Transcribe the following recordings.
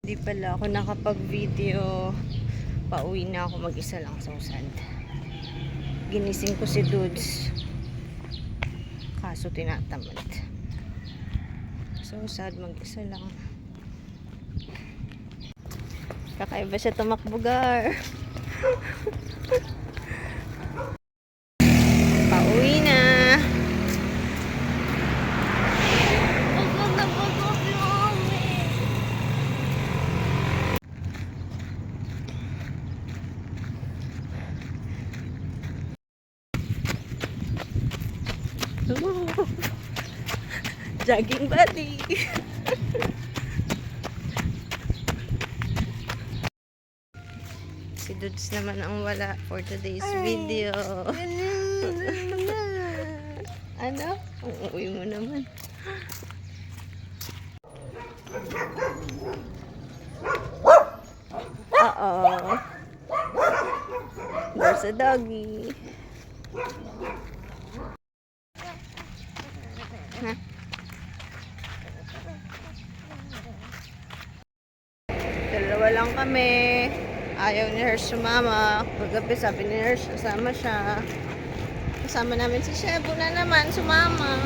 Hindi pala ako nakapag-video. Pauwi na ako mag-isa lang sa usad. Ginising ko si Dudes. Kaso tinatamad. So sad mag-isa lang. Kakaiba siya tumakbugar. Pauwi na. Jogging buddy. Si Dudes naman ang wala for today's video. Ano? Ang uwi mo naman. Uh-oh. There's a doggy. Huh? Dalawa lang kami. Ayaw ni Hersh sumama. Paggabi sabi ni Hersh kasama siya. Kasama namin si Shebo na naman sumama.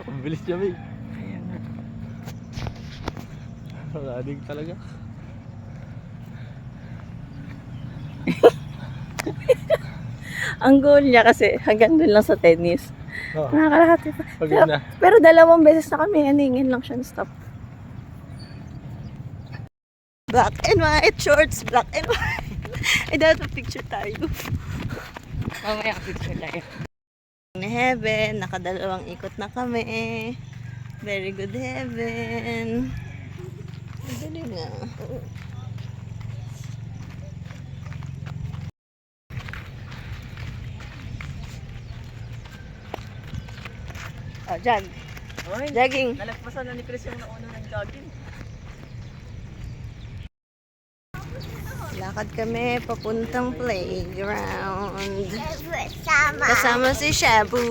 Ang bilis niya, May. Radig talaga. Ang goal niya kasi hanggang doon lang sa tennis. Oh, Nakakalakati pa. pagod na. Pero dalawang beses na kami, haningin lang siya stop. Black and white shorts, black and white. Ay, dapat picture tayo. Mamaya picture tayo. Na heaven, nakadalawang ikot na kami. Very good heaven. Madali na. Oh, jog. Jogging. Nalagpasan na ni Chris yung nauna ng jogging. Lakad kami papuntang playground. Kasama si Shabu.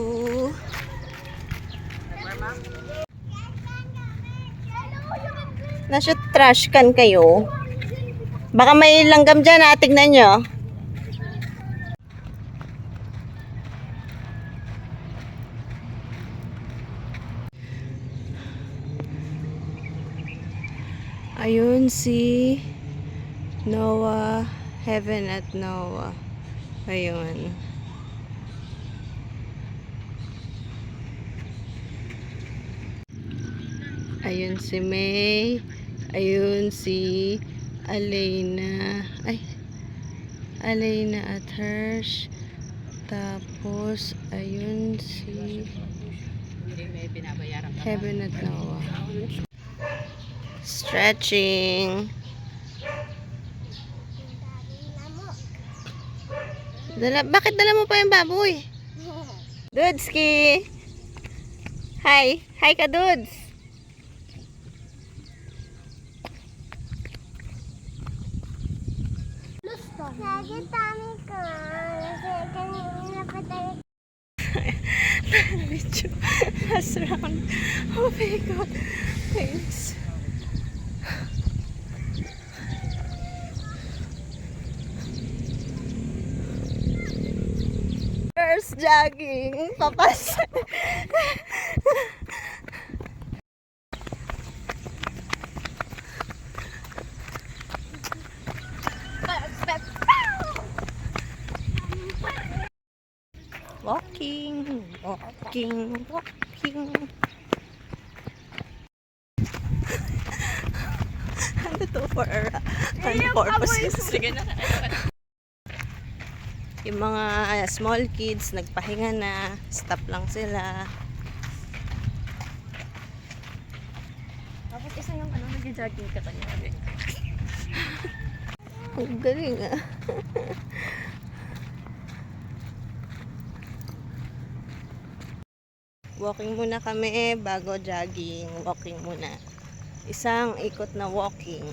Nasa trash can kayo. Baka may langgam dyan, tignan nyo. Ayun si Noah, Heaven at Noah. Ayun. Ayun si May. Ayun si Alena. Ay, Alena at Hersh. Tapos, ayun si Heaven at Noah. Stretching. Bakit dala mo pa yung baboy? Dudski! Hi! Hi ka, Dudes! Video. Last round. Oh my God. Thanks. First jogging. Papas. Walking, walking, walking. Ano to for purposes? Sige na. Yung mga small kids, nagpahinga na. Stop lang sila. Tapos isa yung nag-jogging ka kanya. Ang galing ah. Walking muna kami bago jogging. Walking muna. Isang ikot na walking.